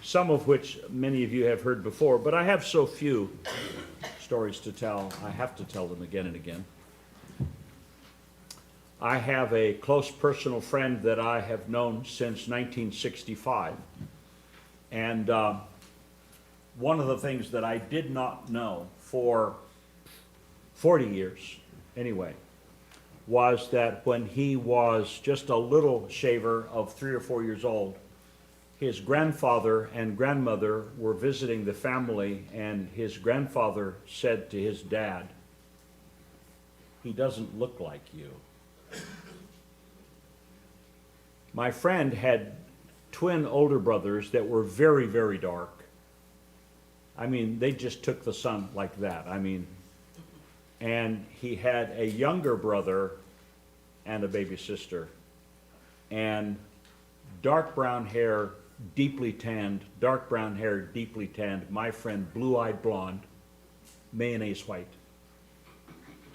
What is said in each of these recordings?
some of which many of you have heard before, but I have so few stories to tell, I have to tell them again and again. I have a close personal friend that I have known since 1965. And one of the things that I did not know for 40 years, anyway, was that when he was just a little shaver of 3 or 4 years old, his grandfather and grandmother were visiting the family, and his grandfather said to his dad, "He doesn't look like you." My friend had twin older brothers that were very, very dark. I mean, they just took the sun like that. I mean, and he had a younger brother and a baby sister, and dark brown hair, deeply tanned, dark brown hair, deeply tanned. My friend, blue-eyed blonde, mayonnaise white.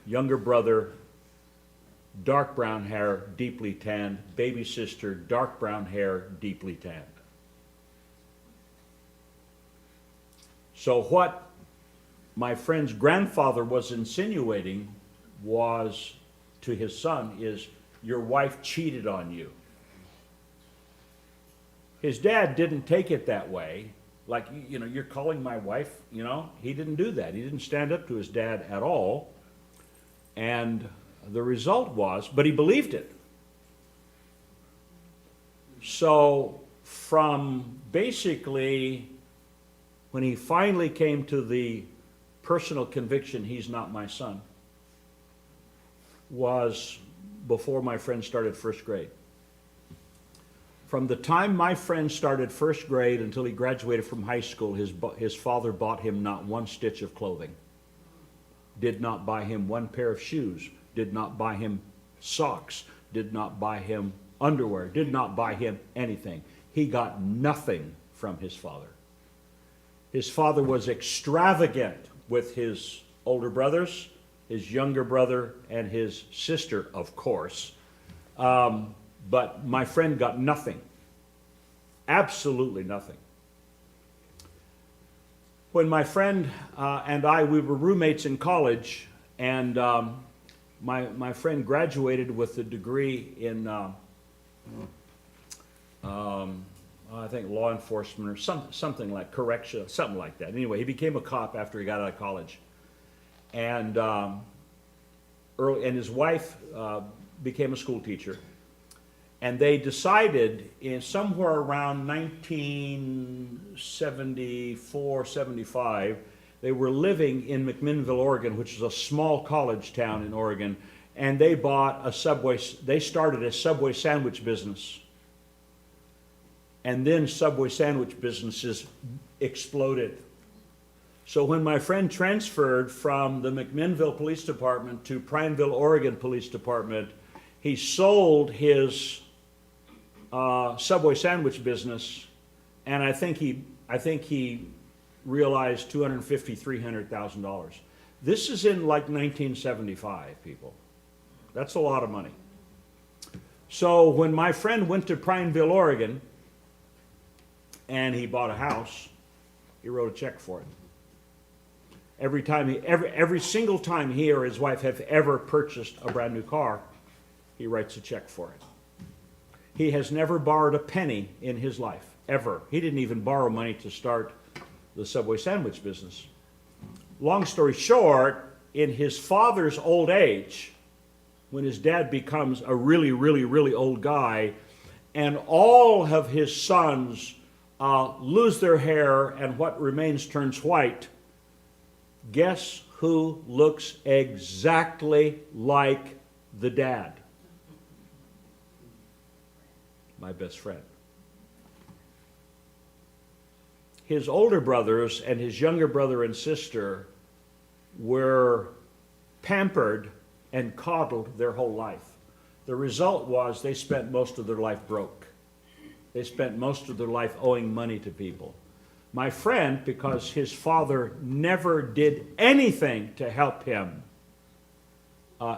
Younger brother, dark brown hair, deeply tanned. Baby sister, dark brown hair, deeply tanned. So what my friend's grandfather was insinuating was to his son is, your wife cheated on you. His dad didn't take it that way, like, you know, you're calling my wife, you know. He didn't do that. He didn't stand up to his dad at all. And the result was, but he believed it. So from basically when he finally came to the personal conviction, he's not my son, was before my friend started first grade. From the time my friend started first grade until he graduated from high school, his father bought him not one stitch of clothing, did not buy him one pair of shoes, did not buy him socks, did not buy him underwear, did not buy him anything. He got nothing from his father. His father was extravagant with his older brothers, his younger brother, and his sister, of course. But my friend got nothing. Absolutely nothing. When my friend and I, we were roommates in college, and my friend graduated with a degree in, I think, law enforcement or something like correction, something like that. Anyway, he became a cop after he got out of college. And, and his wife became a school teacher. And they decided in somewhere around 1974, 75, they were living in McMinnville, Oregon, which is a small college town in Oregon, and they bought a Subway, they started a Subway sandwich business. And then Subway sandwich businesses exploded. So when my friend transferred from the McMinnville Police Department to Prineville, Oregon Police Department, he sold his Subway sandwich business, and I think he realized $250,000, $300,000. This is in like 1975, people. That's a lot of money. So when my friend went to Prineville, Oregon, and he bought a house, he wrote a check for it. Every single time he or his wife have ever purchased a brand new car, he writes a check for it. He has never borrowed a penny in his life, ever. He didn't even borrow money to start the Subway sandwich business. Long story short, in his father's old age, when his dad becomes a really, really, really old guy, and all of his sons lose their hair and what remains turns white, guess who looks exactly like the dad? My best friend. His older brothers and his younger brother and sister were pampered and coddled their whole life. The result was they spent most of their life broke. They spent most of their life owing money to people. My friend, because his father never did anything to help him,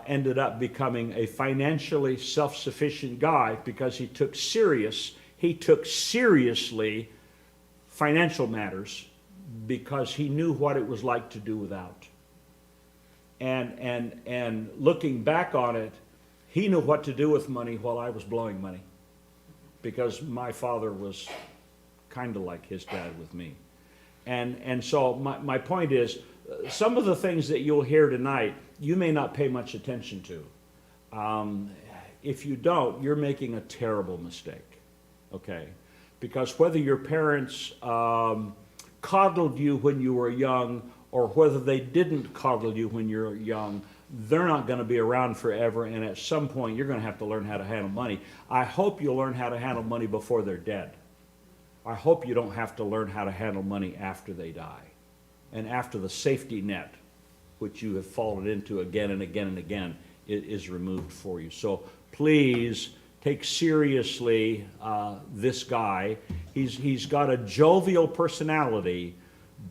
ended up becoming a financially self-sufficient guy because he took seriously financial matters because he knew what it was like to do without. And looking back on it, he knew what to do with money while I was blowing money, because my father was kind of like his dad with me. And so my point is, some of the things that you'll hear tonight, you may not pay much attention to. If you don't, you're making a terrible mistake, okay? Because whether your parents coddled you when you were young, or whether they didn't coddle you when you're young, they're not going to be around forever, and at some point you're going to have to learn how to handle money. I hope you'll learn how to handle money before they're dead. I hope you don't have to learn how to handle money after they die, and after the safety net, which you have fallen into again and again and again, is removed for you. So please take seriously this guy. He's got a jovial personality,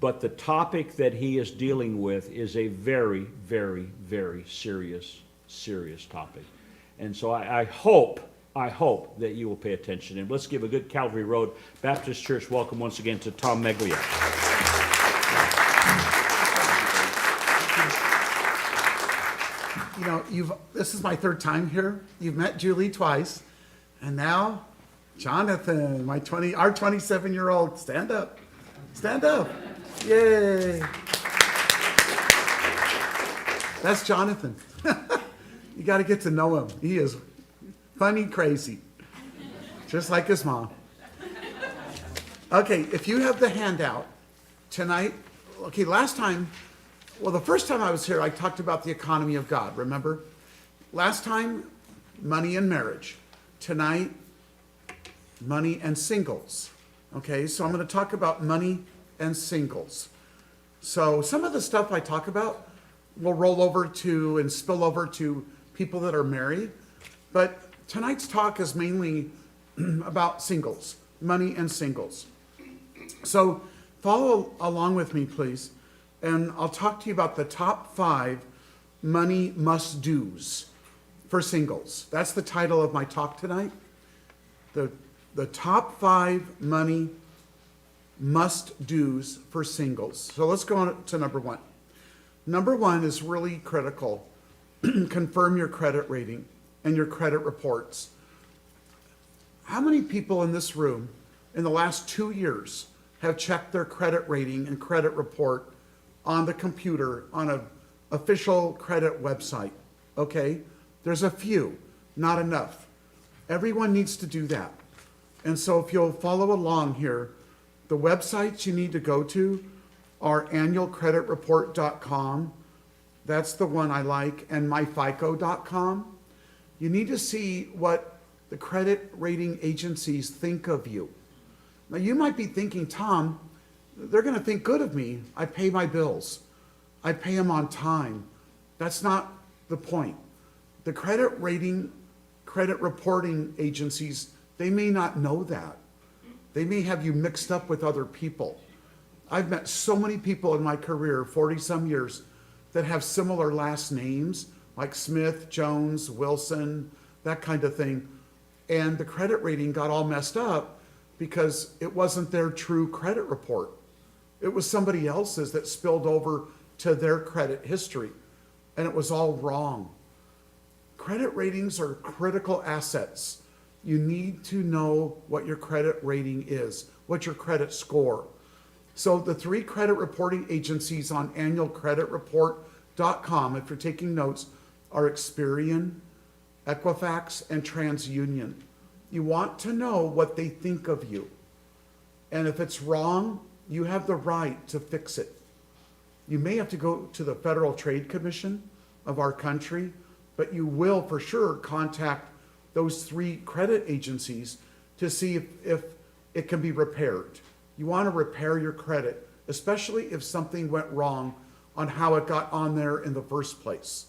but the topic that he is dealing with is a very, very, very serious topic. And so I hope that you will pay attention. And let's give a good Calvary Road Baptist Church welcome once again to Tom Meaglia. You know, this is my third time here. You've met Julie twice, and now Jonathan, our 27-year-old. Stand up. Stand up. Yay. That's Jonathan. You got to get to know him. He is funny, crazy, just like his mom. Okay, if you have the handout tonight, okay, the first time I was here, I talked about the economy of God, remember? Last time, money and marriage. Tonight, money and singles. Okay, so I'm going to talk about money and singles. So some of the stuff I talk about will roll over to and spill over to people that are married, but tonight's talk is mainly about singles, money and singles. So follow along with me, please, and I'll talk to you about the top 5 money must-dos for singles. That's the title of my talk tonight. The top 5 money must-dos for singles. So let's go on to number 1. Number 1 is really critical. Confirm your credit rating and your credit reports. How many people in this room in the last 2 years have checked their credit rating and credit report on the computer on an official credit website? Okay, there's a few, not enough. Everyone needs to do that. And so if you'll follow along here, the websites you need to go to are annualcreditreport.com. That's the one I like, and myfico.com. You need to see what the credit rating agencies think of you. Now you might be thinking, Tom, they're going to think good of me. I pay my bills. I pay them on time. That's not the point. The credit rating, credit reporting agencies, they may not know that. They may have you mixed up with other people. I've met so many people in my career, 40-some years, that have similar last names, like Smith, Jones, Wilson, that kind of thing. And the credit rating got all messed up because it wasn't their true credit report. It was somebody else's that spilled over to their credit history, and it was all wrong. Credit ratings are critical assets. You need to know what your credit rating is, what's your credit score. So the 3 credit reporting agencies on annualcreditreport.com, if you're taking notes, are Experian, Equifax, and TransUnion. You want to know what they think of you. And if it's wrong, you have the right to fix it. You may have to go to the Federal Trade Commission of our country, but you will for sure contact those 3 credit agencies to see if it can be repaired. You want to repair your credit, especially if something went wrong on how it got on there in the first place.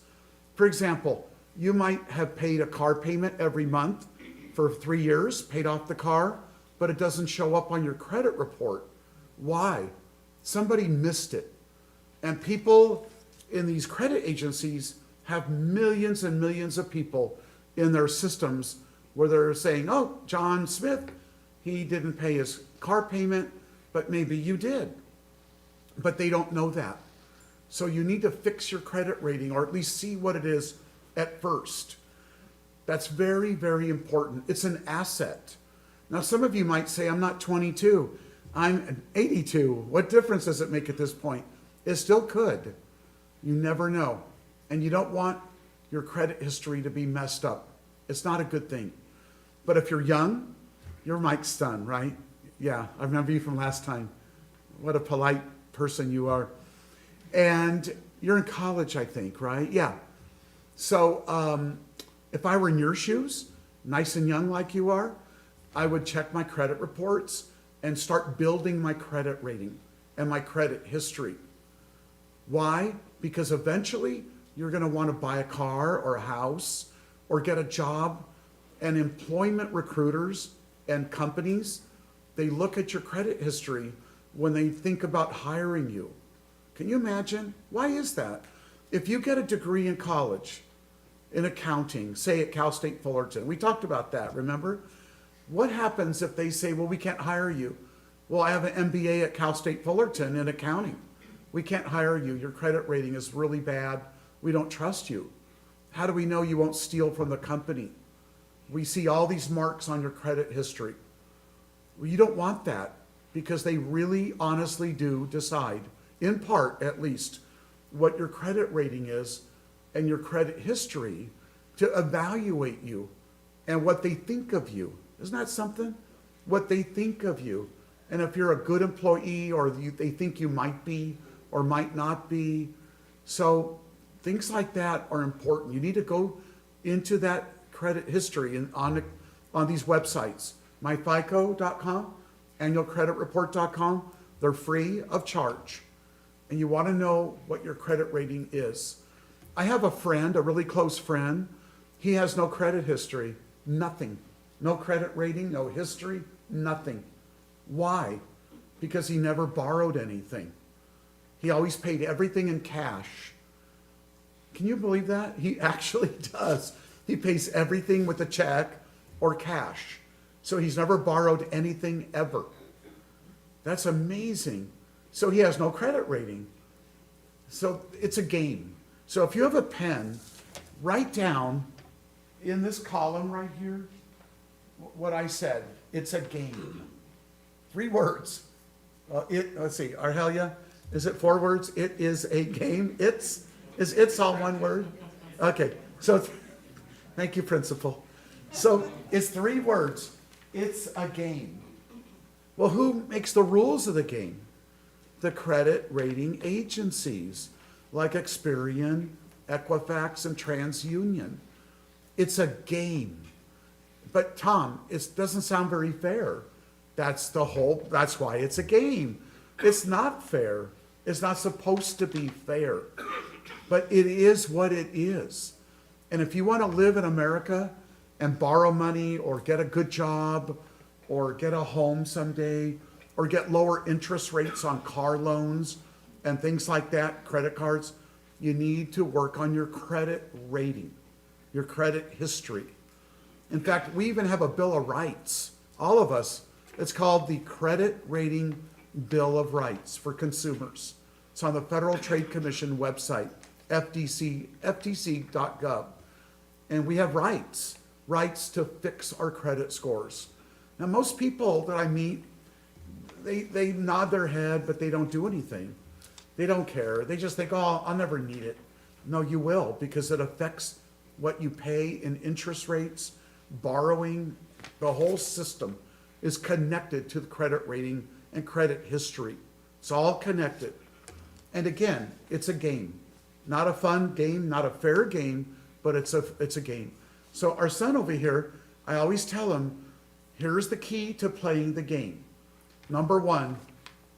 For example, you might have paid a car payment every month for 3 years, paid off the car, but it doesn't show up on your credit report. Why? Somebody missed it. And people in these credit agencies have millions and millions of people in their systems where they're saying, oh, John Smith, he didn't pay his car payment, but maybe you did. But they don't know that. So you need to fix your credit rating, or at least see what it is at first. That's very, very important. It's an asset. Now, some of you might say, I'm not 22, I'm 82. What difference does it make at this point? It still could. You never know. And you don't want your credit history to be messed up. It's not a good thing. But if you're young, you're Mike's son, right? Yeah, I remember you from last time. What a polite person you are. And you're in college, I think, right? Yeah. So if I were in your shoes, nice and young like you are, I would check my credit reports and start building my credit rating and my credit history. Why? Because eventually you're going to want to buy a car or a house or get a job. And employment recruiters and companies, they look at your credit history when they think about hiring you. Can you imagine? Why is that? If you get a degree in college in accounting, say at Cal State Fullerton, we talked about that, remember? What happens if they say, well, we can't hire you? Well, I have an MBA at Cal State Fullerton in accounting. We can't hire you. Your credit rating is really bad. We don't trust you. How do we know you won't steal from the company? We see all these marks on your credit history. Well, you don't want that, because they really honestly do decide, in part at least, what your credit rating is and your credit history to evaluate you and what they think of you. Isn't that something? What they think of you. And if you're a good employee, or they think you might be or might not be. So things like that are important. You need to go into that credit history and on these websites, myfico.com, annualcreditreport.com. They're free of charge. And you want to know what your credit rating is. I have a friend, a really close friend. He has no credit history, nothing. No credit rating, no history, nothing. Why? Because he never borrowed anything. He always paid everything in cash. Can you believe that? He actually does. He pays everything with a check or cash. So he's never borrowed anything ever. That's amazing. So he has no credit rating. So it's a game. So if you have a pen, write down in this column right here what I said. It's a game. 3 words. Let's see, Arhelia, is it 4 words? It is a game. Is it's all one word? Okay, so thank you, principal. So it's 3 words. It's a game. Well, who makes the rules of the game? The credit rating agencies like Experian, Equifax, and TransUnion. It's a game. But Tom, it doesn't sound very fair. That's why it's a game. It's not fair. It's not supposed to be fair. But it is what it is. And if you want to live in America and borrow money or get a good job or get a home someday or get lower interest rates on car loans and things like that, credit cards, you need to work on your credit rating, your credit history. In fact, we even have a Bill of Rights, all of us. It's called the Credit Rating Bill of Rights for consumers. It's on the Federal Trade Commission website, ftc.gov. And we have rights to fix our credit scores. Now, most people that I meet, they nod their head, but they don't do anything. They don't care. They just think, oh, I'll never need it. No, you will, because it affects what you pay in interest rates, borrowing. The whole system is connected to the credit rating and credit history. It's all connected. And again, it's a game. Not a fun game, not a fair game, but it's a game. So our son over here, I always tell him, here's the key to playing the game. Number 1,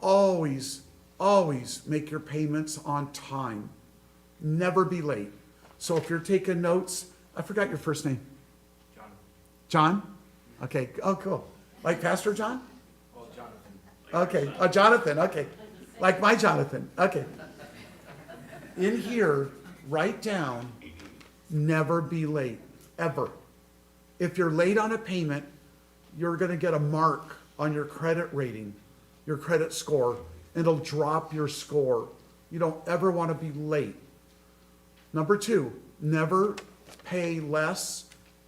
always make your payments on time. Never be late. So if you're taking notes, I forgot your first name. John? Okay, oh, cool. Like Pastor John? Oh, Jonathan. Okay, Jonathan, okay. Like my Jonathan, okay. In here, write down, never be late, ever. If you're late on a payment, you're gonna get a mark on your credit rating your credit score. It'll drop your score. You don't ever want to be late. Number two, never pay less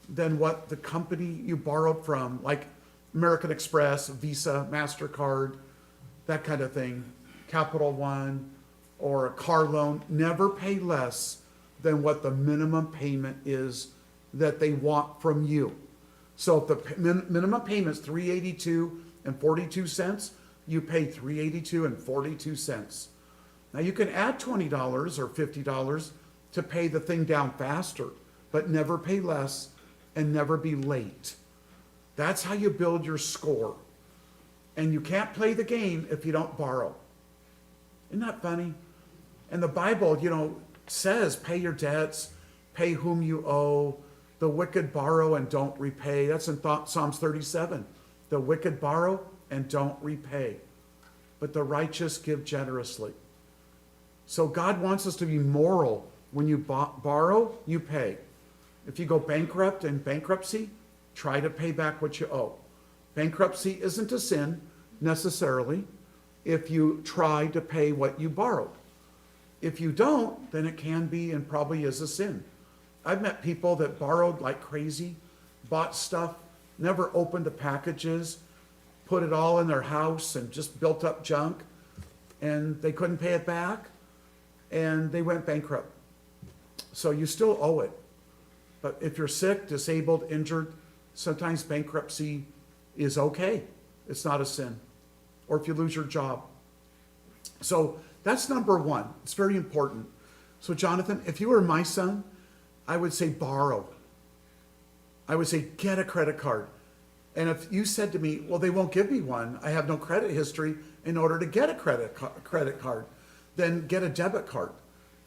than what the company you borrowed from, like American Express, Visa, MasterCard, that kind of thing, Capital One, or a car loan. Never pay less than what the minimum payment is that they want from you. So if the minimum payment is $382.42, you pay $382.42. Now you can add $20 or $50 to pay the thing down faster, but never pay less and never be late. That's how you build your score. And you can't play the game if you don't borrow. Isn't that funny? And the Bible, says pay your debts, pay whom you owe. The wicked borrow and don't repay. That's in Psalms 37. The wicked borrow and don't repay, but the righteous give generously. So God wants us to be moral. When you borrow, you pay. If you go bankrupt in bankruptcy, try to pay back what you owe. Bankruptcy isn't a sin necessarily if you try to pay what you borrowed. If you don't, then it can be and probably is a sin. I've met people that borrowed like crazy, bought stuff, never opened the packages, put it all in their house and just built up junk, and they couldn't pay it back, and they went bankrupt. So you still owe it. But if you're sick, disabled, injured, sometimes bankruptcy is okay. It's not a sin. Or if you lose your job. So that's number one. It's very important. So Jonathan, if you were my son, I would say borrow. I would say get a credit card. And if you said to me, well, they won't give me one, I have no credit history in order to get a credit card, then get a debit card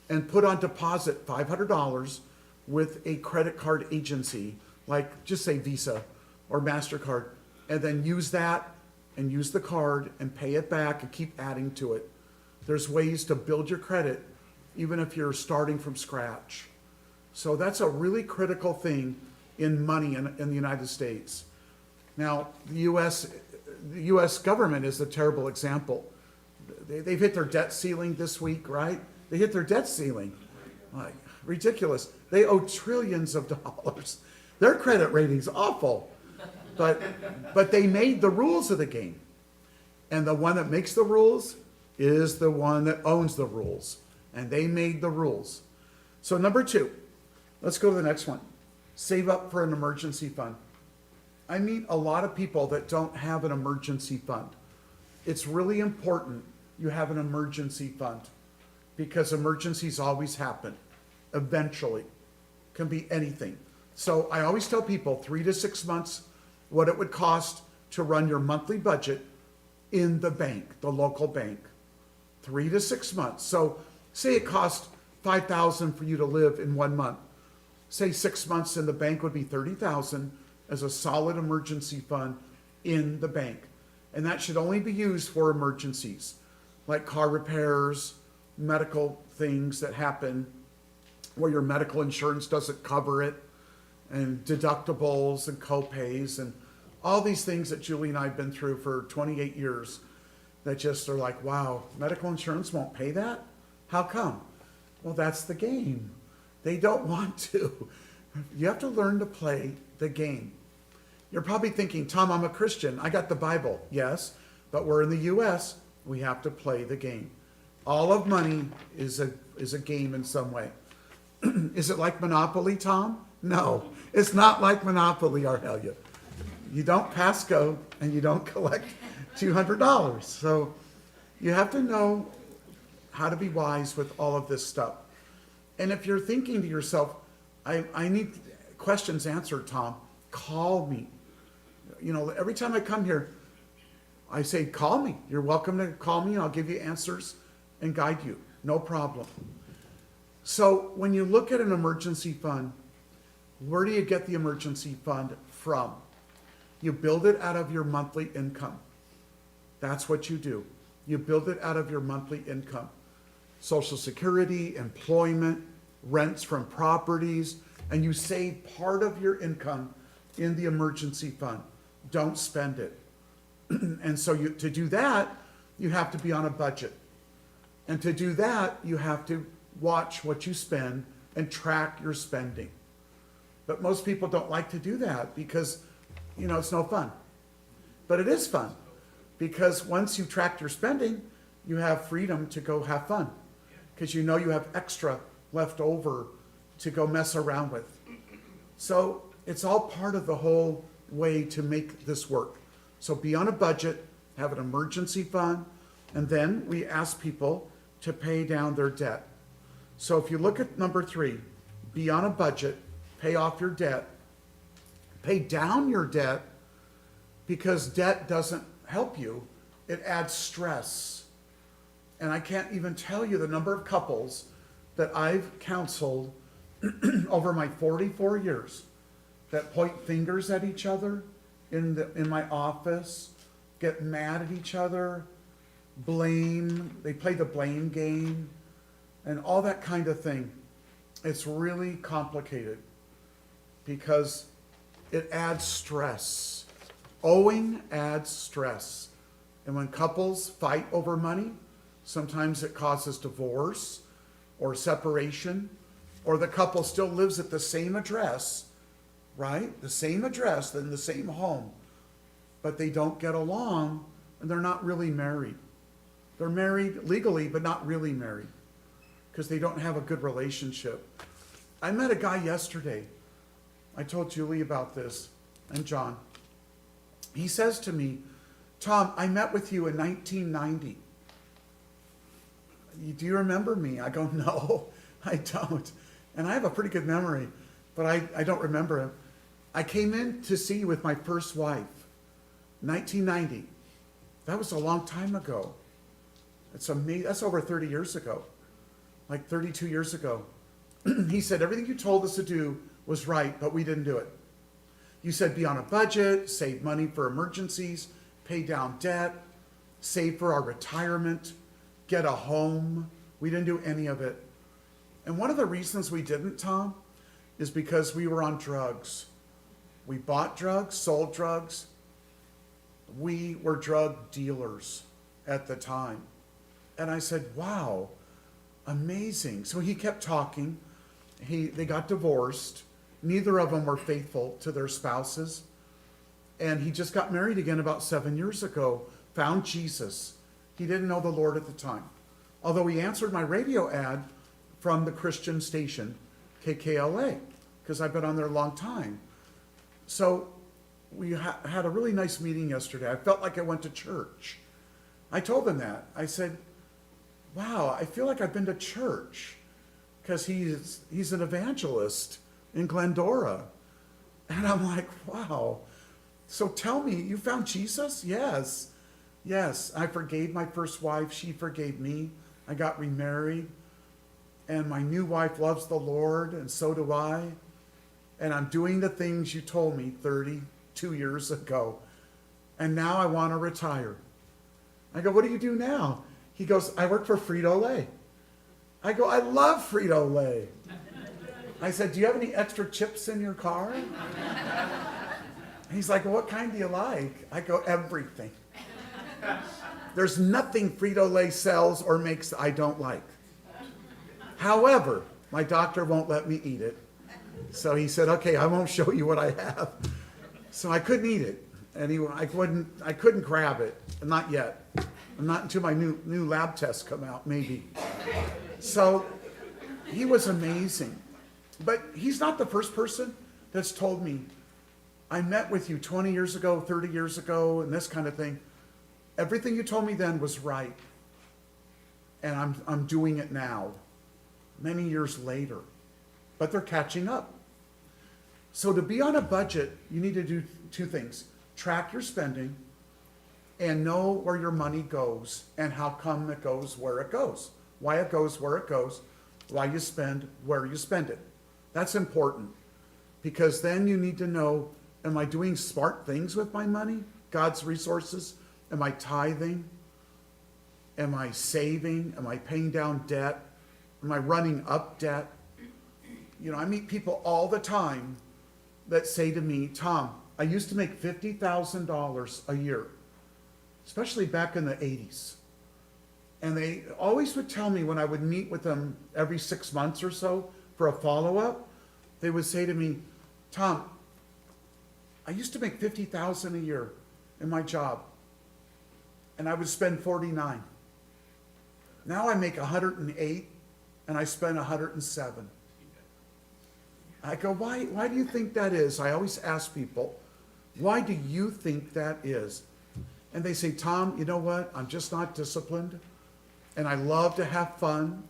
and put on deposit $500 with a credit card agency, like just say Visa or MasterCard, and then use that and use the card and pay it back and keep adding to it. There's ways to build your credit even if you're starting from scratch. So that's a really critical thing in money in the United States. Now, the U.S. government is a terrible example. They've hit their debt ceiling this week, right? They hit their debt ceiling. Like, ridiculous. They owe trillions of dollars. Their credit rating's awful. But they made the rules of the game. And the one that makes the rules is the one that owns the rules. And they made the rules. So number two, let's go to the next one. Save up for an emergency fund. I meet a lot of people that don't have an emergency fund. It's really important you have an emergency fund because emergencies always happen. Eventually. Can be anything. So I always tell people 3 to 6 months what it would cost to run your monthly budget in the bank, the local bank. 3 to 6 months. So say it cost $5,000 for you to live in 1 month. Say 6 months in the bank would be $30,000 as a solid emergency fund in the bank. And that should only be used for emergencies, like car repairs, medical things that happen where your medical insurance doesn't cover it, and deductibles and co-pays and all these things that Julie and I have been through for 28 years that just are like, wow, medical insurance won't pay that? How come? Well, that's the game. They don't want to. You have to learn to play the game. You're probably thinking, Tom, I'm a Christian. I got the Bible. Yes, but we're in the U.S. We have to play the game. All of money is a game in some way. Is it like Monopoly, Tom? No, it's not like Monopoly, Arhelia. You don't pass go and you don't collect $200. So you have to know how to be wise with all of this stuff. And if you're thinking to yourself, I need questions answered, Tom, call me. Every time I come here, I say, call me. You're welcome to call me and I'll give you answers and guide you. No problem. So when you look at an emergency fund, where do you get the emergency fund from? You build it out of your monthly income. That's what you do. You build it out of your monthly income. Social Security, employment, rents from properties, and you save part of your income in the emergency fund. Don't spend it. And so to do that, you have to be on a budget. And to do that, you have to watch what you spend and track your spending. But most people don't like to do that because, it's no fun. But it is fun because once you track your spending, you have freedom to go have fun because you have extra left over to go mess around with. So it's all part of the whole way to make this work. So be on a budget, have an emergency fund, and then we ask people to pay down their debt. So if you look at number 3, be on a budget, pay off your debt, pay down your debt, because debt doesn't help you, it adds stress. And I can't even tell you the number of couples that I've counseled over my 44 years that point fingers at each other in my office, get mad at each other, blame, they play the blame game, and all that kind of thing. It's really complicated because it adds stress. Owing adds stress. And when couples fight over money, sometimes it causes divorce or separation, or the couple still lives at the same address, right? The same address, in the same home, but they don't get along and they're not really married. They're married legally, but not really married because they don't have a good relationship. I met a guy yesterday. I told Julie about this and John. He says to me, Tom, I met with you in 1990. Do you remember me? I go, no, I don't. And I have a pretty good memory, but I don't remember him. I came in to see you with my first wife, 1990. That was a long time ago. It's amazing. That's over 30 years ago, like 32 years ago. He said, everything you told us to do was right, but we didn't do it. You said be on a budget, save money for emergencies, pay down debt, save for our retirement, get a home. We didn't do any of it. And one of the reasons we didn't, Tom, is because we were on drugs. We bought drugs, sold drugs. We were drug dealers at the time. And I said, wow, amazing. So he kept talking. They got divorced. Neither of them were faithful to their spouses. And he just got married again about 7 years ago, found Jesus. He didn't know the Lord at the time. Although he answered my radio ad from the Christian station, KKLA, because I've been on there a long time. So we had a really nice meeting yesterday. I felt like I went to church. I told him that. I said, wow, I feel like I've been to church, because he's an evangelist in Glendora. And I'm like, wow. So tell me, you found Jesus? Yes. Yes, I forgave my first wife. She forgave me. I got remarried. And my new wife loves the Lord, and so do I. And I'm doing the things you told me 32 years ago. And now I want to retire. I go, what do you do now? He goes, I work for Frito-Lay. I go, I love Frito-Lay. I said, do you have any extra chips in your car? He's like, well, what kind do you like? I go, everything. There's nothing Frito-Lay sells or makes I don't like. However, my doctor won't let me eat it. So he said, okay, I won't show you what I have. So I couldn't eat it. And I couldn't grab it. Not yet. Not until my new lab tests come out, maybe. So he was amazing. But he's not the first person that's told me, I met with you 20 years ago, 30 years ago, and this kind of thing. Everything you told me then was right. And I'm doing it now, many years later. But they're catching up. So to be on a budget, you need to do two things. Track your spending and know where your money goes and how come it goes where it goes. Why it goes where it goes, why you spend where you spend it. That's important, because then you need to know, am I doing smart things with my money, God's resources? Am I tithing? Am I saving? Am I paying down debt? Am I running up debt? I meet people all the time that say to me, Tom, I used to make $50,000 a year. especially back in the 80s. And they always would tell me when I would meet with them every 6 months or so for a follow-up, they would say to me, Tom, I used to make $50,000 a year in my job, and I would spend 49. Now I make 108, and I spend 107. I go, why do you think that is? I always ask people, why do you think that is? And they say, Tom, you know what? I'm just not disciplined, and I love to have fun,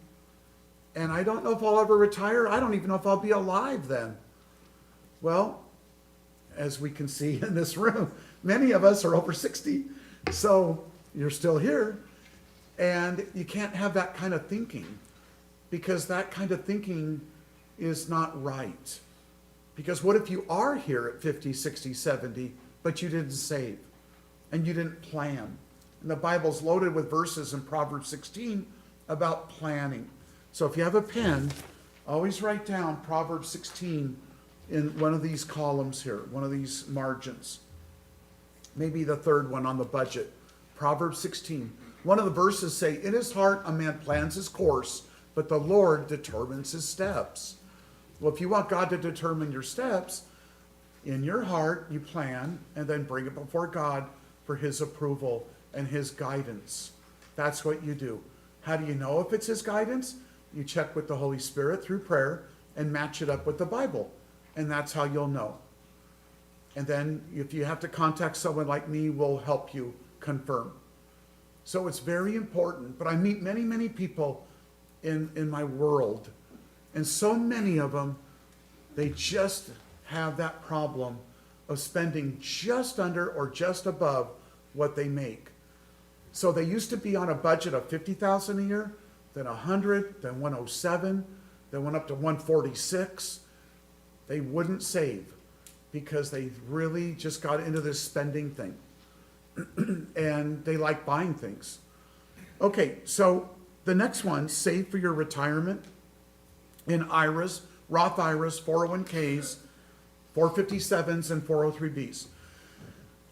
and I don't know if I'll ever retire. I don't even know if I'll be alive then. Well, as we can see in this room, many of us are over 60, so you're still here. And you can't have that kind of thinking, because that kind of thinking is not right. Because what if you are here at 50, 60, 70, but you didn't save and you didn't plan? And the Bible's loaded with verses in Proverbs 16 about planning. So if you have a pen, always write down Proverbs 16 in one of these columns here, one of these margins. Maybe the third one on the budget. Proverbs 16. One of the verses say, in his heart a man plans his course, but the Lord determines his steps. Well, if you want God to determine your steps, in your heart you plan and then bring it before God for his approval and his guidance. That's what you do. How do you know if it's his guidance? You check with the Holy Spirit through prayer and match it up with the Bible. And that's how you'll know. And then if you have to contact someone like me, we'll help you confirm. So it's very important. But I meet many, many people in my world. And so many of them, they just have that problem of spending just under or just above what they make. So they used to be on a budget of $50,000 a year, then 100, then 107, then went up to 146. They wouldn't save because they really just got into this spending thing. And they like buying things. Okay, so the next one, save for your retirement in IRAs, Roth IRAs, 401ks, 457s, and 403bs.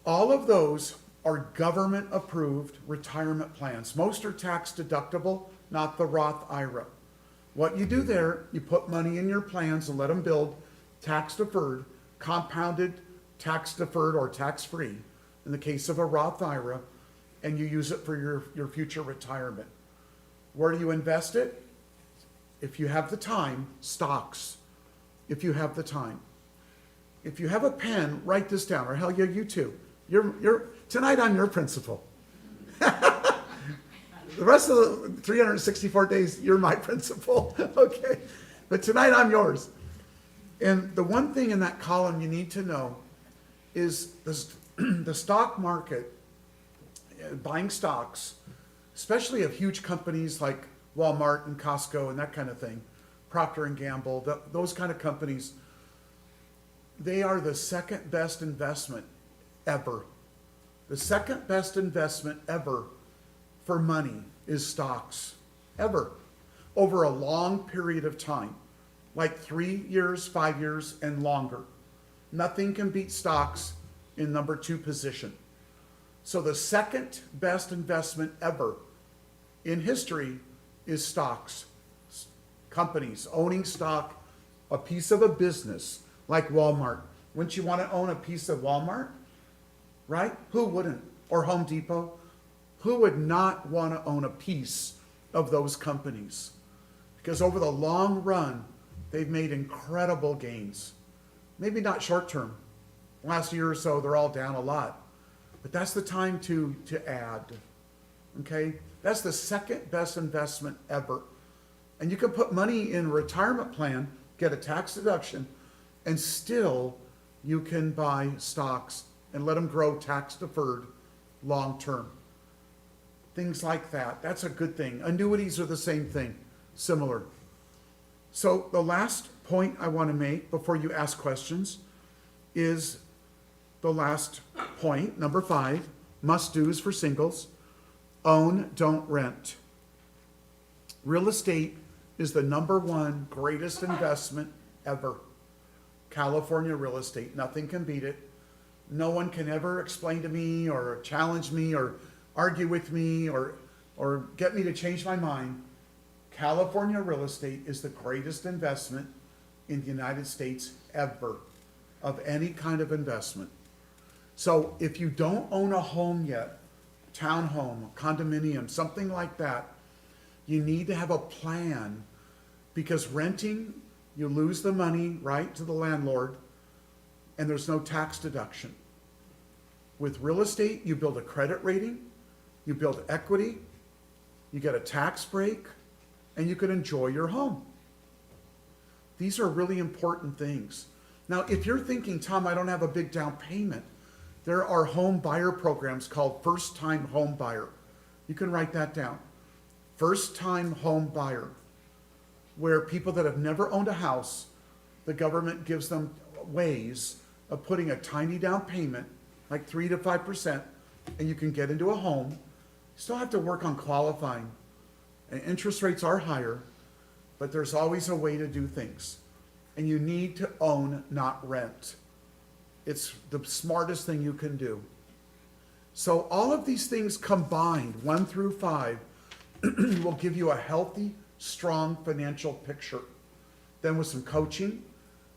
All of those are government-approved retirement plans. Most are tax deductible, not the Roth IRA. What you do there, you put money in your plans and let them build tax deferred, compounded, tax deferred, or tax free in the case of a Roth IRA, and you use it for your future retirement. Where do you invest it? If you have the time, stocks. If you have the time. If you have a pen, write this down, or hell yeah, you too. Tonight I'm your principal. The rest of the 364 days, you're my principal, okay? But tonight I'm yours. And the one thing in that column you need to know is the stock market, buying stocks, especially of huge companies like Walmart and Costco and that kind of thing, Procter and Gamble, those kind of companies, they are the second best investment ever. The second best investment ever for money is stocks, ever, over a long period of time, like 3 years, 5 years, and longer. Nothing can beat stocks in number 2 position. So the second best investment ever in history is stocks. Companies owning stock, a piece of a business like Walmart. Wouldn't you want to own a piece of Walmart? Right? Who wouldn't? Or Home Depot? Who would not want to own a piece of those companies? Because over the long run, they've made incredible gains. Maybe not short term. Last year or so, they're all down a lot. But that's the time to add. Okay? That's the second best investment ever. And you can put money in a retirement plan, get a tax deduction, and still you can buy stocks and let them grow tax deferred long term. Things like that. That's a good thing. Annuities are the same thing, similar. So the last point I want to make before you ask questions is the last point, number 5, must-dos for singles. Own, don't rent. Real estate is the number 1 greatest investment ever. California real estate, nothing can beat it. No one can ever explain to me or challenge me or argue with me or get me to change my mind, California real estate is the greatest investment in the United States ever, of any kind of investment. So if you don't own a home yet, townhome, condominium, something like that, you need to have a plan, because renting, you lose the money, right, to the landlord, and there's no tax deduction. With real estate, you build a credit rating, you build equity, you get a tax break, and you can enjoy your home. These are really important things. Now, if you're thinking, Tom, I don't have a big down payment, there are home buyer programs called First Time Home Buyer. You can write that down. First Time Home Buyer, where people that have never owned a house, the government gives them ways of putting a tiny down payment, like 3 to 5%, and you can get into a home. You still have to work on qualifying. And interest rates are higher, but there's always a way to do things. And you need to own, not rent. It's the smartest thing you can do. So all of these things combined, 1 through 5, will give you a healthy, strong financial picture. Then with some coaching,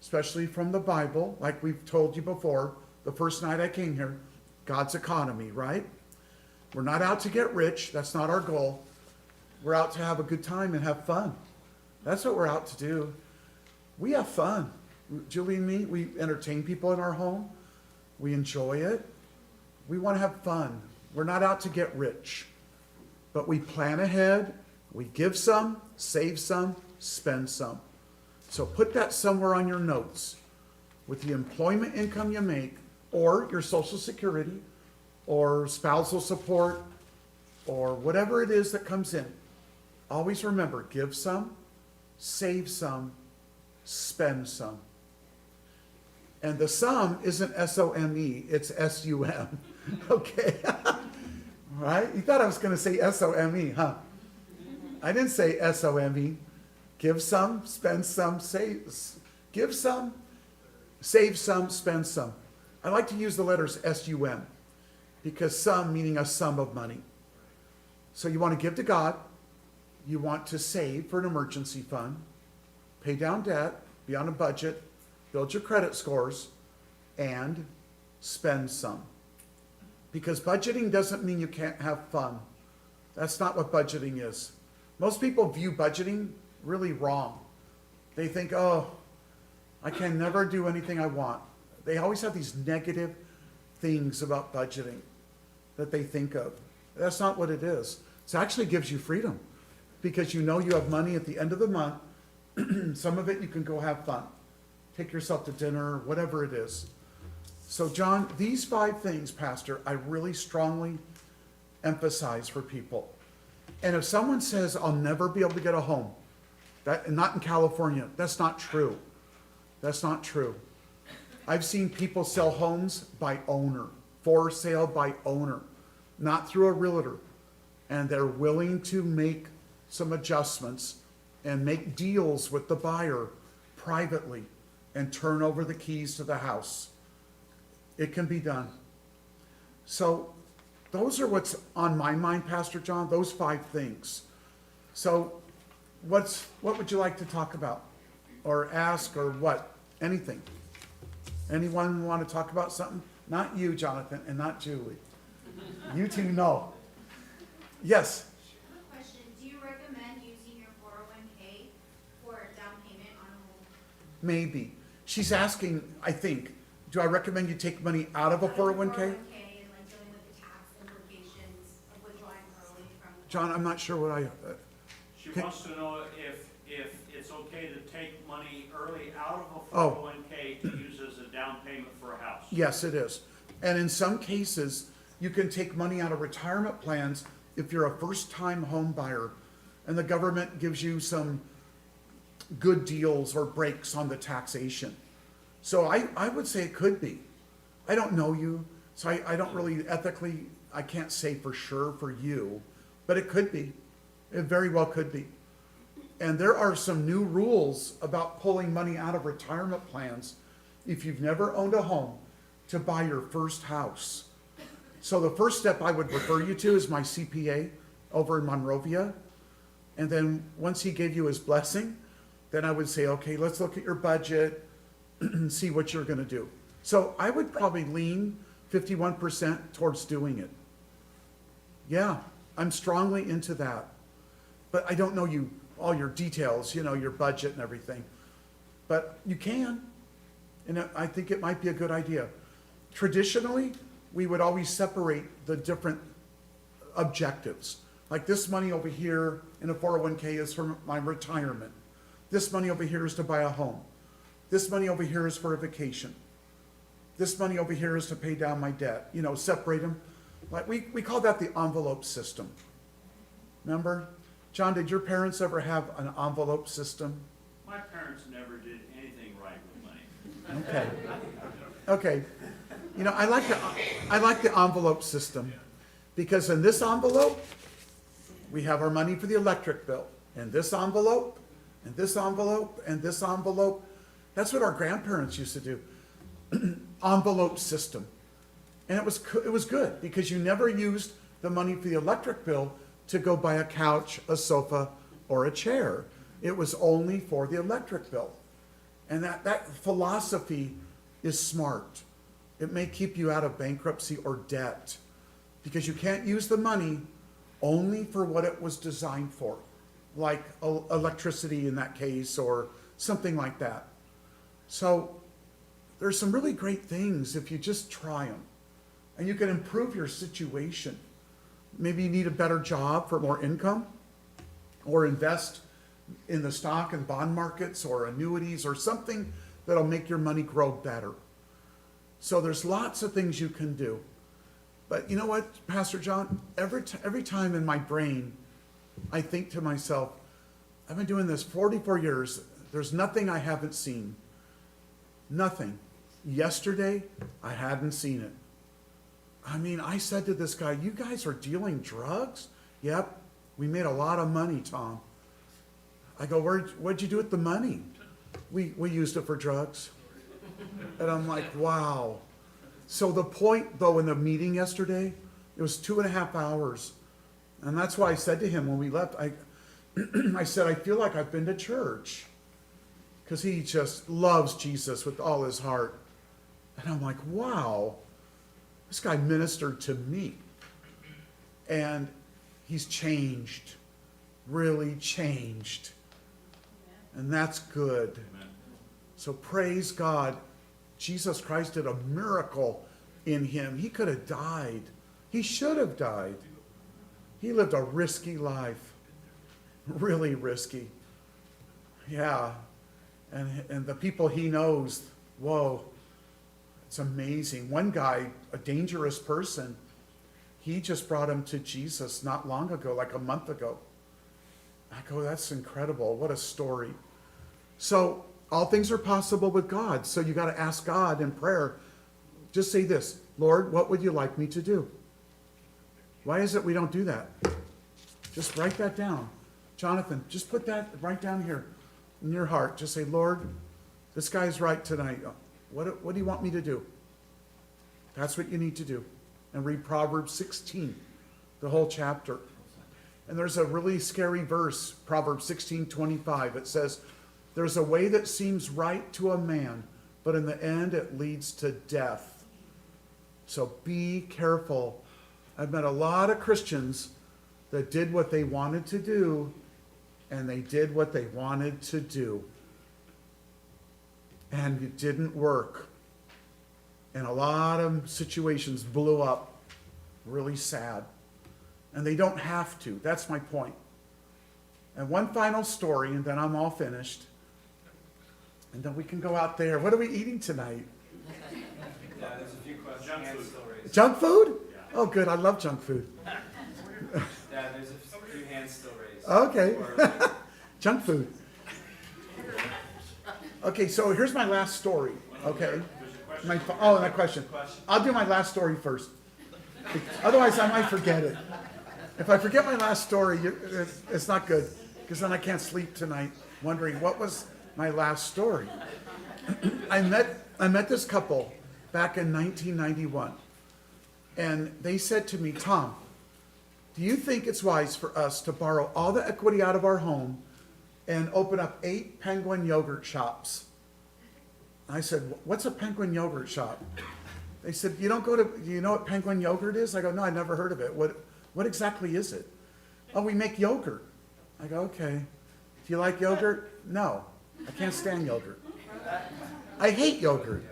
especially from the Bible, like we've told you before, the first night I came here, God's economy, right? We're not out to get rich. That's not our goal. We're out to have a good time and have fun. That's what we're out to do. We have fun. Julie and me, we entertain people in our home. We enjoy it. We want to have fun. We're not out to get rich. But we plan ahead. We give some, save some, spend some. So put that somewhere on your notes. With the employment income you make, or your Social Security, or spousal support, or whatever it is that comes in, always remember, give some, save some, spend some. And the sum isn't S-O-M-E, it's S-U-M. Okay? Right? You thought I was going to say S-O-M-E, huh? I didn't say S-O-M-E. Give some, spend some, give some, save some, spend some. I like to use the letters S-U-M, because sum meaning a sum of money. So you want to give to God, you want to save for an emergency fund, pay down debt, be on a budget, build your credit scores, and spend some. Because budgeting doesn't mean you can't have fun. That's not what budgeting is. Most people view budgeting really wrong. They think, oh, I can never do anything I want. They always have these negative things about budgeting that they think of. That's not what it is. It actually gives you freedom, because you know you have money at the end of the month. Some of it you can go have fun. Take yourself to dinner, whatever it is. So John, these 5 things, Pastor, I really strongly emphasize for people. And if someone says, I'll never be able to get a home, not in California, that's not true. That's not true. I've seen people sell homes by owner, for sale by owner, not through a realtor. And they're willing to make some adjustments and make deals with the buyer privately and turn over the keys to the house. It can be done. So those are what's on my mind, Pastor John, those 5 things. So what would you like to talk about or ask or what? Anything? Anyone want to talk about something? Not you, Jonathan, and not Julie. You two know. Yes? I have a question. Do you recommend using your 401k for a down payment on a home? Maybe. She's asking, I think, do I recommend you take money out of a 401k? 401k and like dealing with the tax implications of withdrawing early from the. John, I'm not sure what I, She Okay. wants to know if it's okay to take money early out of a Oh. 401k to use as a down payment for a house. yes, it is. And in some cases, you can take money out of retirement plans if you're a first-time home buyer and the government gives you some good deals or breaks on the taxation. So I would say it could be. I don't know you, so I don't really ethically, I can't say for sure for you, but it could be. It very well could be. And there are some new rules about pulling money out of retirement plans if you've never owned a home to buy your first house. So the first step I would refer you to is my CPA over in Monrovia. And then once he gave you his blessing, then I would say, okay, let's look at your budget and see what you're gonna do. So I would probably lean 51% towards doing it. Yeah, I'm strongly into that. But I don't know all your details, your budget and everything. But you can, and I think it might be a good idea. Traditionally, we would always separate the different objectives. Like this money over here in a 401k is for my retirement. This money over here is to buy a home. This money over here is for a vacation. This money over here is to pay down my debt. Separate them. Like we call that the envelope system. Remember? John, did your parents ever have an envelope system? My parents never did anything right with money. Okay. Okay. I like the envelope system because in this envelope, we have our money for the electric bill. In this envelope, and this envelope, and this envelope. That's what our grandparents used to do. Envelope system. And it was good because you never used the money for the electric bill to go buy a couch, a sofa, or a chair. It was only for the electric bill. And that philosophy is smart. It may keep you out of bankruptcy or debt because you can't use the money only for what it was designed for, like electricity in that case or something like that. So there's some really great things if you just try them. And you can improve your situation. Maybe you need a better job for more income, or invest in the stock and bond markets or annuities or something that'll make your money grow better. So there's lots of things you can do. But you know what, Pastor John? Every time in my brain, I think to myself, I've been doing this 44 years. There's nothing I haven't seen. Nothing. Yesterday, I hadn't seen it. I said to this guy, you guys are dealing drugs? Yep, we made a lot of money, Tom. I go, what'd you do with the money? We used it for drugs. And I'm like, wow. So the point, though, in the meeting yesterday, it was 2.5 hours. And that's why I said to him when we left, I said, I feel like I've been to church. Because he just loves Jesus with all his heart. And I'm like, wow. This guy ministered to me. And he's changed. Really changed. And that's good. Amen. So praise God. Jesus Christ did a miracle in him. He could have died. He should have died. He lived a risky life. Really risky. Yeah. And the people he knows, whoa, it's amazing. One guy, a dangerous person, he just brought him to Jesus not long ago, like a month ago. I go, that's incredible. What a story. So all things are possible with God. So you got to ask God in prayer. Just say this, Lord, what would you like me to do? Why is it we don't do that? Just write that down. Jonathan, just put that right down here in your heart. Just say, Lord, this guy's right tonight. What do you want me to do? That's what you need to do. And read Proverbs 16, the whole chapter. And there's a really scary verse, Proverbs 16:25. It says, there's a way that seems right to a man, but in the end it leads to death. So be careful. I've met a lot of Christians that did what they wanted to do, and they did what they wanted to do. And it didn't work. And a lot of situations blew up. Really sad. And they don't have to. That's my point. And one final story, and then I'm all finished. And then we can go out there. What are we eating tonight? Yeah, there's a few questions. Hand still raised. Junk food? Oh, good. I love junk food. Yeah, there's a few hands still raised. Okay. Or- Junk food. Okay, so here's my last story. Okay. That question. I'll do my last story first. Otherwise, I might forget it. If I forget my last story, it's not good, because then I can't sleep tonight wondering what was my last story. I met this couple back in 1991, And they said to me, Tom, do you think it's wise for us to borrow all the equity out of our home and open up 8 Penguin yogurt shops? I said, what's a Penguin yogurt shop? They said, do you know what Penguin yogurt is? I go, no, I never heard of it. What exactly is it? Oh, we make yogurt. I go, okay. Do you like yogurt? No, I can't stand yogurt. I hate yogurt.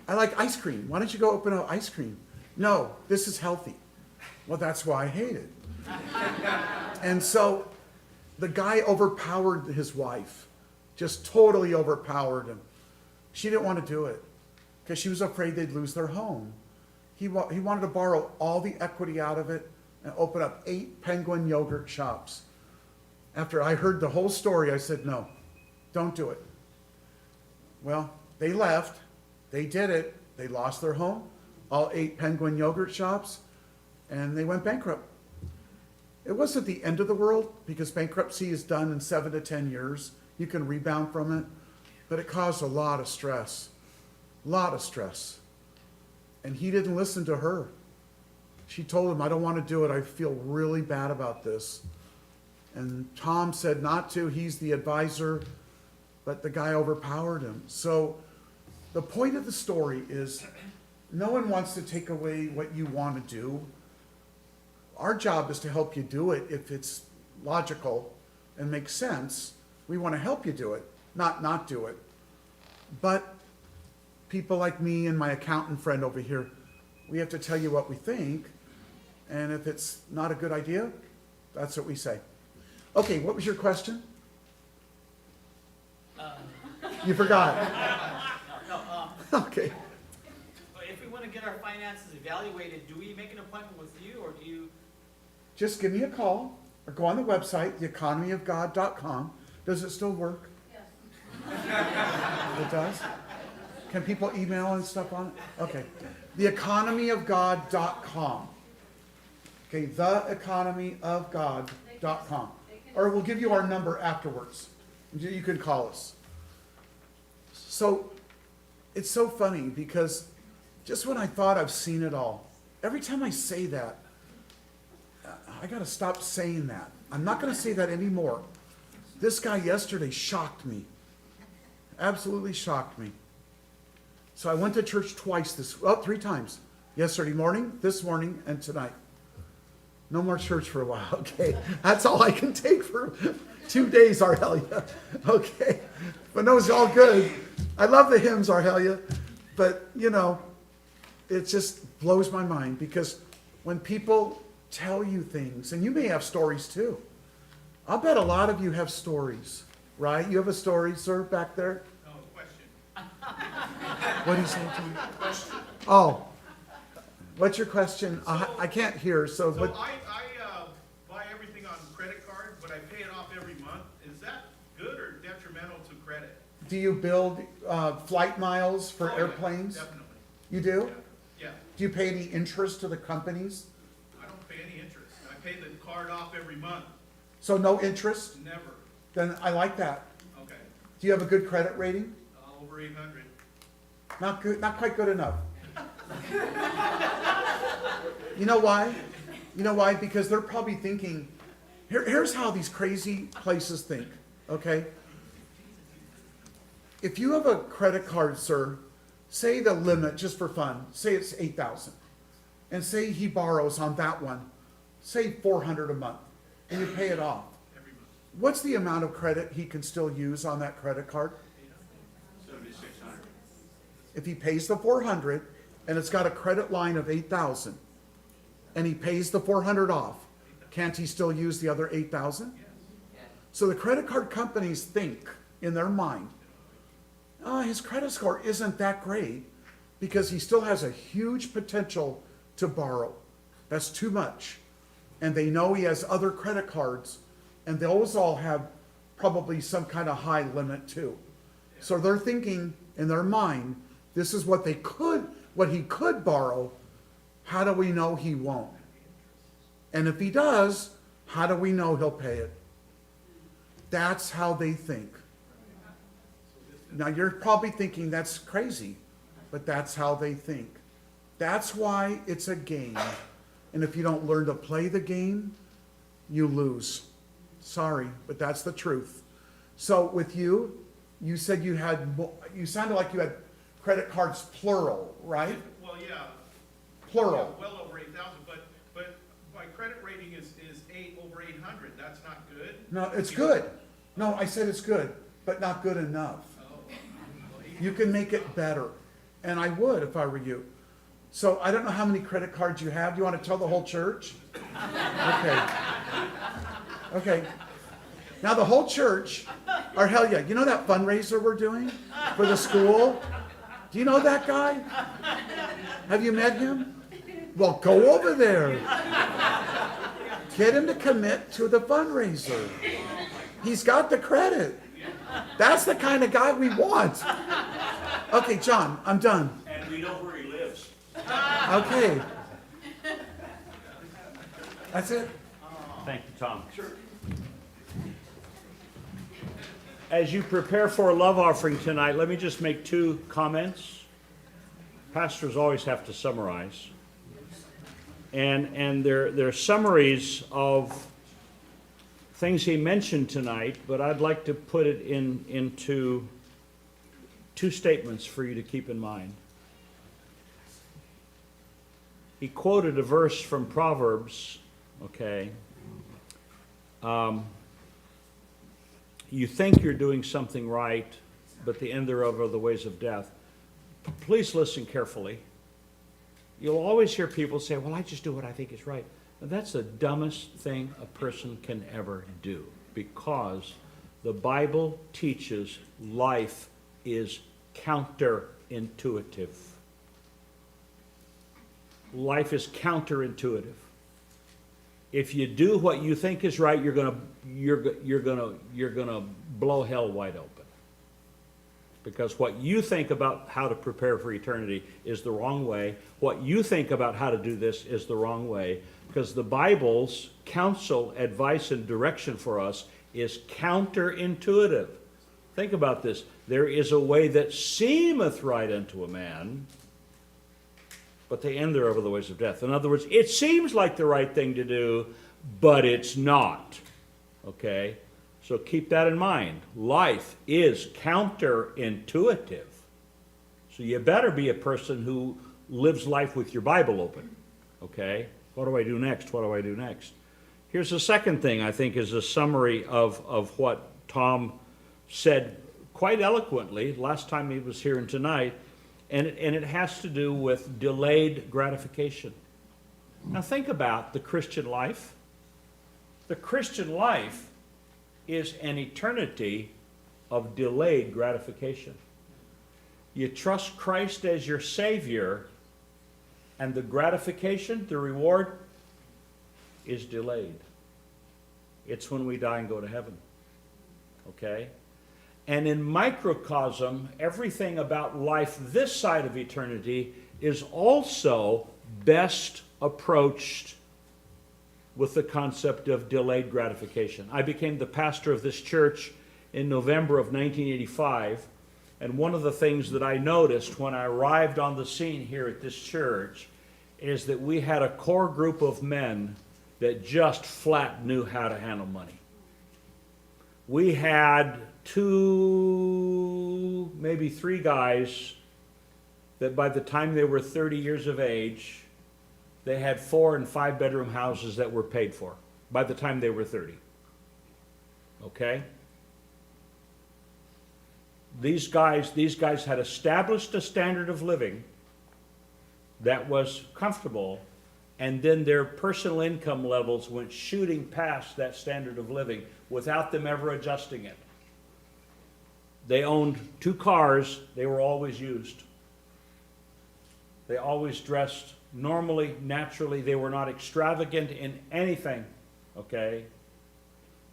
I like ice cream. Why don't you go open up ice cream? No, this is healthy. Well, that's why I hate it. And so the guy overpowered his wife, just totally overpowered him. She didn't want to do it because she was afraid they'd lose their home. He wanted to borrow all the equity out of it and open up 8 Penguin yogurt shops. After I heard the whole story, I said, no, don't do it. Well, they left. They did it. They lost their home, all 8 Penguin yogurt shops, and they went bankrupt. It wasn't the end of the world because bankruptcy is done in 7 to 10 years. You can rebound from it, but it caused a lot of stress, And he didn't listen to her. She told him, I don't want to do it. I feel really bad about this. And Tom said not to. He's the advisor, but the guy overpowered him. So the point of the story is no one wants to take away what you want to do. Our job is to help you do it if it's logical and makes sense. We want to help you do it, not do it. But people like me and my accountant friend over here, we have to tell you what we think. And if it's not a good idea, that's what we say. Okay, what was your question? You forgot. No, Okay. if we want to get our finances evaluated, do we make an appointment with you, or do you? Just give me a call or go on the website, theeconomyofgod.com. Does it still work? Yes. It does? Can people email and stuff on it? Okay. Theeconomyofgod.com. Okay, theeconomyofgod.com. Or we'll give you our number afterwards. You can call us. So, it's so funny because just when I thought I've seen it all, every time I say that, I got to stop saying that. I'm not going to say that anymore. This guy yesterday shocked me. Absolutely shocked me. So I went to church three times. Yesterday morning, this morning, and tonight. No more church for a while, okay? That's all I can take for 2 days, Arhelia. Okay? But no, it's all good. I love the hymns, Arhelia. But, it just blows my mind because when people tell you things, and you may have stories too. I'll bet a lot of you have stories, right? You have a story, sir, back there? No, question. What do you say to me? Oh, what's your question? I can't hear, so So what? I buy everything on credit card, but I pay it off every month. Is that good or detrimental to credit? Do you build flight miles for Oh, yeah, airplanes? Definitely. You do? Yeah. Do you pay any interest to the companies? I don't pay any interest. I pay the card off every month. So no interest? Never. Then I like that. Okay. Do you have a good credit rating? Over 800. Not good, not quite good enough. You know why? You know why? Because they're probably thinking, here's how these crazy places think, okay? If you have a credit card, sir, say the limit, just for fun, say it's $8,000. And say he borrows on that one, say $400 a month, and you pay it off. Every month. What's the amount of credit he can still use on that credit card? 7,600. If he pays the $400 and it's got a credit line of $8,000 and he pays the $400 off, can't he still use the other $8,000? So the credit card companies think in their mind, his credit score isn't that great because he still has a huge potential to borrow. That's too much. And they know he has other credit cards and those all have probably some kind of high limit too. So they're thinking in their mind, this is what he could borrow. How do we know he won't? And if he does, how do we know he'll pay it? That's how they think. Now you're probably thinking that's crazy, but that's how they think. That's why it's a game. And if you don't learn to play the game, you lose. Sorry, but that's the truth. So with you, you said you had, you sounded like you had credit cards plural, right? Well, yeah. Plural. Yeah, well over 8,000, but my credit rating is over 800. That's not good? No, it's good. No, I said it's good, but not good enough. You can make it better. And I would if I were you. So I don't know how many credit cards you have. Do you want to tell the whole church? Okay. Okay. Now the whole church, or hell yeah, you know that fundraiser we're doing for the school? Do you know that guy? Have you met him? Well, go over there. Get him to commit to the fundraiser. He's got the credit. That's the kind of guy we want. Okay, John, I'm done. And we know where he lives. Okay. That's it. Thank you, Tom. Sure. As you prepare for a love offering tonight, let me just make 2 comments. Pastors always have to summarize. And they're summaries of things he mentioned tonight, but I'd like to put it into 2 statements for you to keep in mind. He quoted a verse from Proverbs, okay. You think you're doing something right, but the end thereof are the ways of death. Please listen carefully. You'll always hear people say, well, I just do what I think is right. Now, that's the dumbest thing a person can ever do, because the Bible teaches life is counterintuitive. Life is counterintuitive. If you do what you think is right, you're gonna blow hell wide open. Because what you think about how to prepare for eternity is the wrong way. What you think about how to do this is the wrong way. Because the Bible's counsel, advice, and direction for us is counterintuitive. Think about this. There is a way that seemeth right unto a man, but the end thereof are the ways of death. In other words, it seems like the right thing to do, but it's not. Okay? So keep that in mind. Life is counterintuitive. So you better be a person who lives life with your Bible open. Okay? What do I do next? What do I do next? Here's the second thing I think is a summary of what Tom said quite eloquently last time he was here and tonight. And it has to do with delayed gratification. Now think about the Christian life. The Christian life is an eternity of delayed gratification. You trust Christ as your Savior, and the gratification, the reward, is delayed. It's when we die and go to heaven. Okay? And in microcosm, everything about life this side of eternity is also best approached with the concept of delayed gratification. I became the pastor of this church in November of 1985, and one of the things that I noticed when I arrived on the scene here at this church is that we had a core group of men that just flat knew how to handle money. We had 2, maybe 3 guys that by the time they were 30 years of age, they had 4 and 5 bedroom houses that were paid for by the time they were 30. Okay? These guys had established a standard of living that was comfortable, and then their personal income levels went shooting past that standard of living without them ever adjusting it. They owned 2 cars. They were always used. They always dressed normally, naturally. They were not extravagant in anything, okay?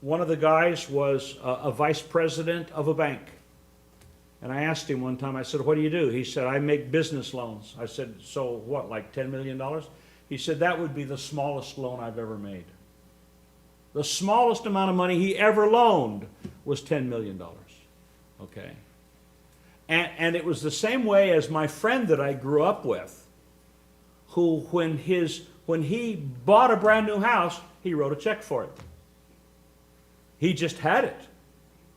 One of the guys was a vice president of a bank. And I asked him one time, I said, what do you do? He said, I make business loans. I said, so what, like $10 million? He said, that would be the smallest loan I've ever made. The smallest amount of money he ever loaned was $10 million. Okay? And it was the same way as my friend that I grew up with. who, when he bought a brand new house, he wrote a check for it. He just had it,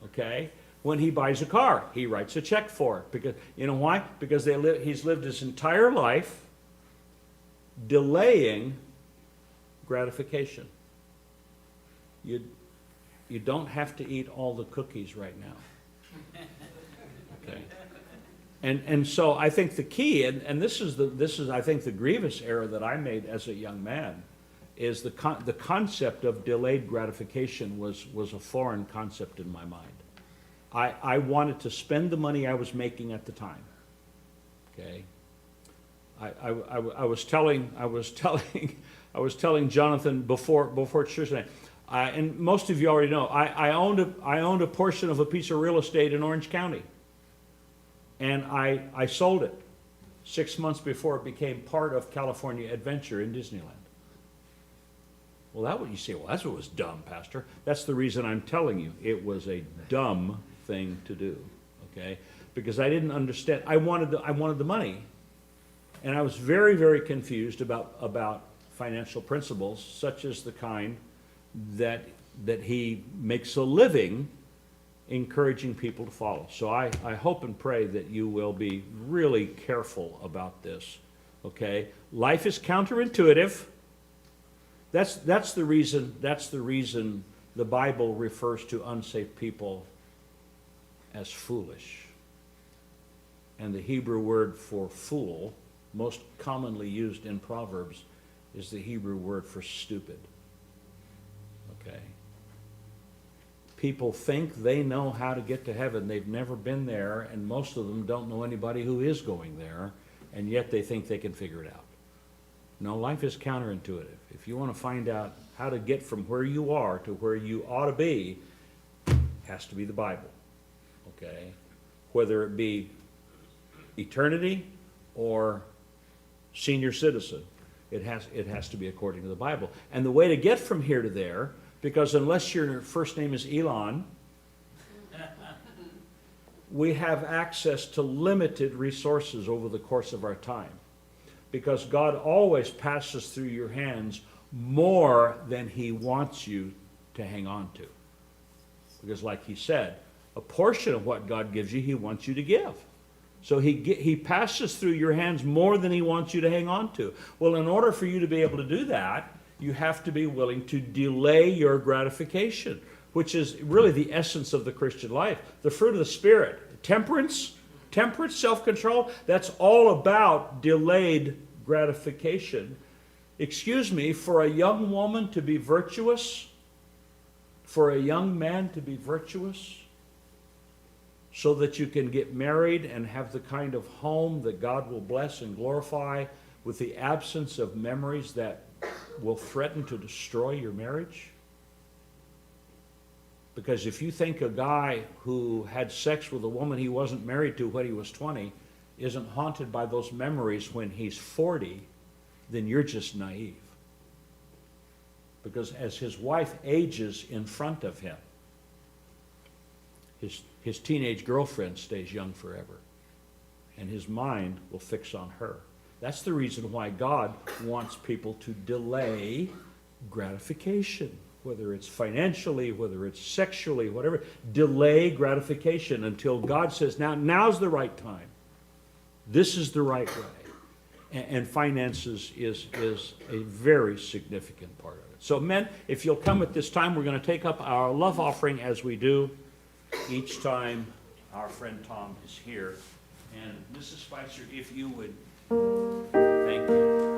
okay? When he buys a car, he writes a check for it. Because, you know why? Because he's lived his entire life delaying gratification. You don't have to eat all the cookies right now. Okay. And so I think the key, and this is I think the grievous error that I made as a young man, is the concept of delayed gratification was a foreign concept in my mind. I wanted to spend the money I was making at the time. Okay. I was telling Jonathan before church tonight, and most of you already know, I owned a portion of a piece of real estate in Orange County. And I sold it 6 months before it became part of California Adventure in Disneyland. Well, that what you say, well, that's what was dumb, Pastor. That's the reason I'm telling you. It was a dumb thing to do, okay? Because I didn't understand. I wanted the money. And I was very, very confused about financial principles, such as the kind that he makes a living encouraging people to follow. So I hope and pray that you will be really careful about this, okay? Life is counterintuitive. That's the reason the Bible refers to unsaved people as foolish. And the Hebrew word for fool, most commonly used in Proverbs, is the Hebrew word for stupid. Okay? People think they know how to get to heaven. They've never been there, and most of them don't know anybody who is going there, and yet they think they can figure it out. No, life is counterintuitive. If you want to find out how to get from where you are to where you ought to be, it has to be the Bible. Okay? Whether it be eternity or senior citizen, it has to be according to the Bible. And the way to get from here to there, because unless your first name is Elon, we have access to limited resources over the course of our time. Because God always passes through your hands more than He wants you to hang on to. Because like He said, a portion of what God gives you, He wants you to give. So he passes through your hands more than He wants you to hang on to. Well, in order for you to be able to do that, you have to be willing to delay your gratification, which is really the essence of the Christian life. The fruit of the Spirit, temperance, self-control, that's all about delayed gratification. Excuse me, for a young woman to be virtuous, for a young man to be virtuous, so that you can get married and have the kind of home that God will bless and glorify with the absence of memories that will threaten to destroy your marriage. Because if you think a guy who had sex with a woman he wasn't married to when he was 20 isn't haunted by those memories when he's 40, then you're just naive. Because as his wife ages in front of him, his teenage girlfriend stays young forever. And his mind will fix on her. That's the reason why God wants people to delay gratification. Whether it's financially, whether it's sexually, whatever. Delay gratification until God says, now's the right time. This is the right way. And finances is a very significant part of it. So men, if you'll come at this time, we're going to take up our love offering as we do each time our friend Tom is here. And Mrs. Spicer, if you would, thank you.